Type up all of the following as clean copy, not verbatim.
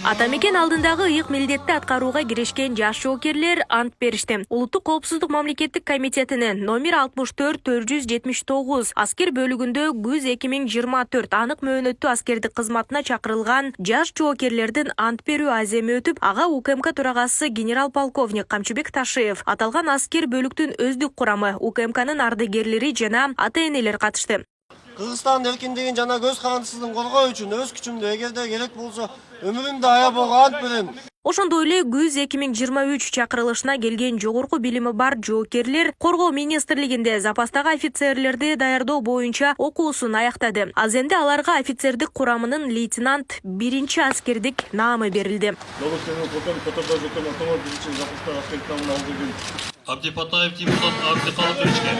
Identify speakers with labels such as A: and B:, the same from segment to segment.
A: Атамекен алдындагы ыйык милдетти аткарууга киришкен жаш жоокерлер ант беришти. Улуттук коопсуздук мамлекеттик комитетинин номер 64-479 аскер бөлүгүндө күз 2024 анык мөөнөттүү аскердик кызматына чакырылган жаш жоокерлердин ант берүү аземи өтүп, ага УКМК төрагасы генерал-полковник Камчыбек Ташиев, аталган аскер бөлүктүн өздүк курамы, УКМКнын ардыгерлери жана ата-энелер катышты.
B: Кыргызстандын эркиндигин жана көз карандысыздын коргоо үчүн өз күчүмдү эгерде керек болсо өмүрүмдү аябууга ант берем.
A: Ошондой эле күз 2023 чакырылышына келген жогорку билими бар жоокерлер коргоо министрлигинде запастагы офицерлерди даярдоо боюнча окуусун аяктады. Az эми аларга офицердик курамынын лейтенант 1 аскердик наамы берилди.
C: Абдипатаев Тимурдан Абдикалыковичке.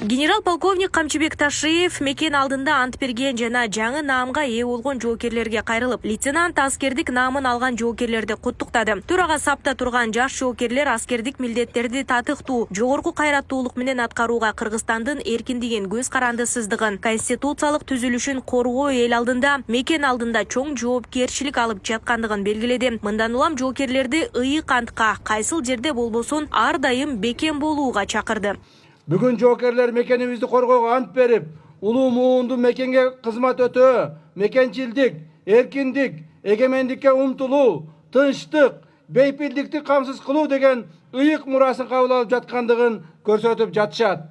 A: Генерал-полковник Камчыбек Ташиев мекен алдында ант берген жана жаңы наамга ээ болгон жоокерлерге кайрылып, лейтенант аскердик наамын алган жоокерлерди куттуктады. Төрага сапта турган жаш жоокерлер аскердик милдеттерди татыктуу, жогорку кайраттуулук менен аткарууга Кыргызстандын эркиндигин, көз карандысыздыгын, конституциялык түзүлүшүн коргоо эл алдында, мекен алдында чоң жоопкерчилик алып жаткандыгын белгиледи. Мындан улам жоокерлерди ыйык антка кайсыл жерде болбосун ар дайым бекем болууга чакырды.
D: Бүгүн жоокерлер мекенибизди коргоого ант берип, улуу муунду мекенге кызмат өтөө, мекенчилдик, эркиндик, эгемендикке умтулуу, тынчтык, бейпилдикти камсыз кылуу деген ыйык мурасын кабыл алып жаткандыгын көрсөтүп жатышат.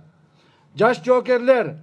D: Жаш жоокерлер,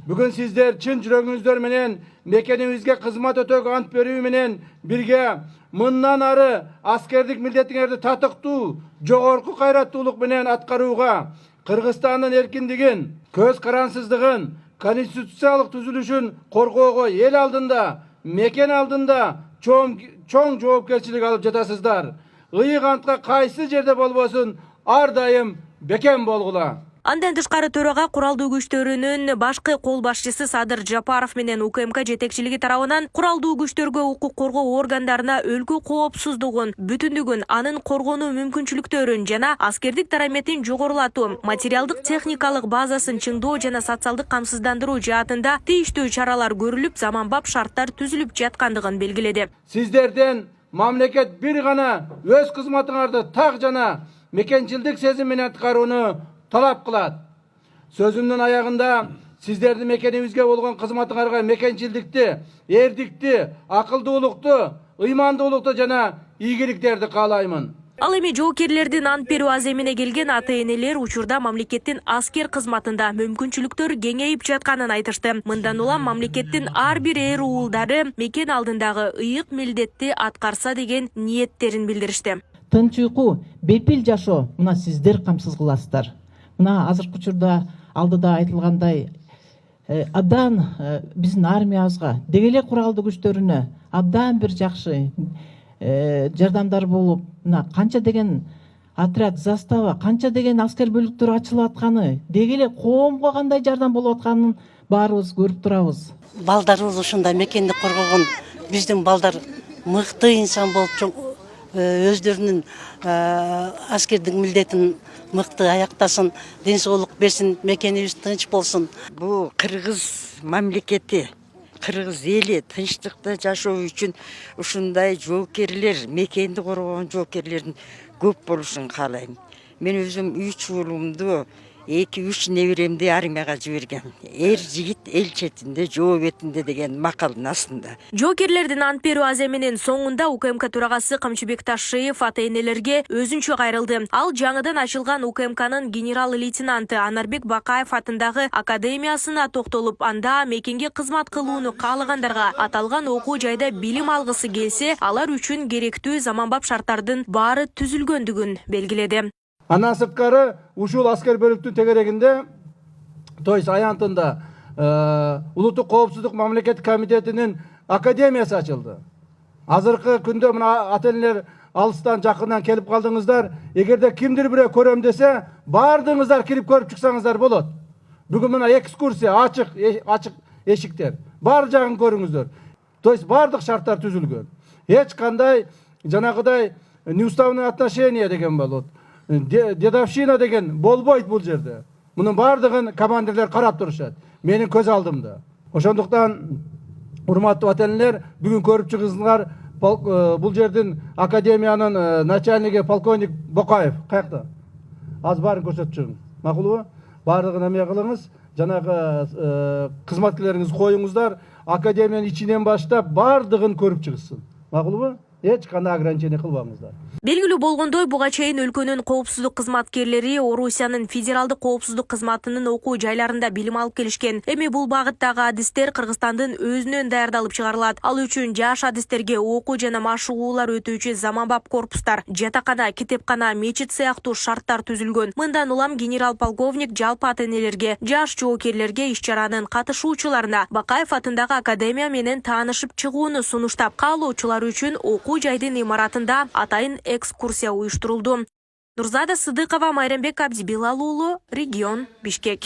D: бүгүн сиздер чын жүрөгүңүздөр менен мекенибизге кызмат өтөөгө ант берүү менен бирге мындан ары аскердик милдетиңерди татыктуу, жогорку кайраттуулук менен аткарууга, Кыргызстандын эркиндигин, көз карансыздыгын, конституциялык түзүлүшүн коргоого эл алдында, мекен алдында чоң жоопкерчилик алып жатасыздар. Ыйык антка кайсы жерде болбосун ар дайым бекем болгула.
A: Андан тышкары төрага куралдуу күчтөрүнүн башкы кол башчысы Садыр Жапаров менен УКМК жетекчилиги тарабынан куралдуу күчтөргө, укук коргоо органдарына өлкө коопсуздугун, бүтүндүгүн, анын коргонуу мүмкүнчүлүктөрүн жана аскердик дараметин жогорулатуу, материалдык техникалык базасын чыңдоо жана социалдык камсыздандыруу жаатында тийиштүү чаралар көрүлүп, заманбап шарттар түзүлүп жаткандыгын белгиледи.
D: Сиздерден мамлекет бир гана өз кызматыңарды так жана мекенчилдик сезим менен аткарууну талап кылат. Сөзүмдүн аягында сиздердин мекенибизге болгон кызматыңарга мекенчилдикти, эрдикти, акылдуулукту, ыймандуулукту жана ийгиликтерди каалаймын.
A: Ал эми жоокерлердин ант берүү аземине келген ата-энелер учурда мамлекеттин аскер кызматында мүмкүнчүлүктөр кеңейип жатканын айтышты. Мындан улам мамлекеттин ар бир эр уулдары мекен алдындагы ыйык милдетти аткарса деген ниеттерин билдиришти.
E: Тынч уйку, бепил жашоо мына сиздер камсыз кыласыздар. Мына азыркы учурда алдыда айтылгандай абдан биздин армиябызга, деги эле куралдуу күчтөрүнө абдан бир жакшы жардамдар болуп, мына канча деген отряд, застава, канча деген аскер бөлүктөр ачылып атканы, деги эле коомго кандай жардам болуп атканын баарыбыз көрүп турабыз.
F: Балдарыбыз ушундай мекенди коргогон биздин балдар мыкты инсан болуп өздөрүнүн аскердик милдетин мыкты аяктасын, ден соолук берсин, мекенибиз тынч болсун.
G: Бул кыргыз мамлекети, кыргыз эли тынчтыкта жашоо үчүн ушундай жоокерлер, мекенди коргогон жоокерлердин көп болушун каалайм. Мен өзүм 3 уулумду, 2-3 неберемди армияга жибергем. Эр жигит эл четинде, жоо бетинде деген макалдын астында.
A: Жоокерлердин ант берүү аземинин соңунда УКМК төрагасы Камчыбек Ташиев ата-энелерге өзүнчө кайрылды. Ал жаңыдан ачылган УКМКнын генерал-лейтенанты Анарбек Бакаев атындагы академиясына токтолуп, анда мекенге кызмат кылууну каалагандарга аталган окуу жайда билим алгысы келсе, алар үчүн керектүү заманбап шарттардын баары түзүлгөндүгүн белгиледи.
D: Андан сырткары ушул аскер бөлүктүн тегерегинде, аянтында Улуттук коопсуздук мамлекеттик комитетинин академиясы ачылды. Азыркы күндө мына ата-энелер алыстан жакындан келип калдыңыздар. Эгерде кимдир бирөө көрөм десе, баардыгыңыздар кирип көрүп чыксаңыздар болот. Бүгүн мына экскурсия, ачык эшиктер. Бар жагын көрүңүздөр. Бардык шарттар түзүлгөн. Эч кандай жанагыдай неуставные отношения деген болот. Дедовщина деген болбойт бул жерде. Мунун бардыгын командирлер карап турушат. Менин көз алдымда. Ошондуктан урматтуу ватанелер, бүгүн көрүп чыгыңыздар, бул жердин академиянын начальниги полковник Бокаев каякта? Аз баарын көрсөтүп чыгың. Макулбу? Бардыгын эме кылыңыз, жанагы кызматкерлериңизди коюңуздар, академиянын ичинен баштап бардыгын көрүп чыгышсын. Макулбу? Эч кандай ограничение кылбаңыздар.
A: Белгилүү болгондой, буга чейин өлкөнүн коопсуздук кызматкерлери Орусиянын федералдык коопсуздук кызматынын окуу жайларында билим алып келишкен. Эми бул багыттагы адистер Кыргызстандын өзүнөн даярдалып чыгарылат. Ал үчүн жаш адистерге окуу жана машыгуулар өтүүчү заманбап корпустар, жатакана, китепкана, мечит сыяктуу шарттар түзүлгөн. Мындан улам генерал полковник жалпы ата-энелерге, жаш жоокерлерге, иш-чаранын катышуучуларына Бакаев атындагы академия менен таанышып чыгууну сунуштап, каалоочулар үчүн окуу жайдын имаратында атайын экскурсия уюштурулду. Нурзада Сыдыкова, Майрамбек Абдибилал уулу, Регион, Бишкек.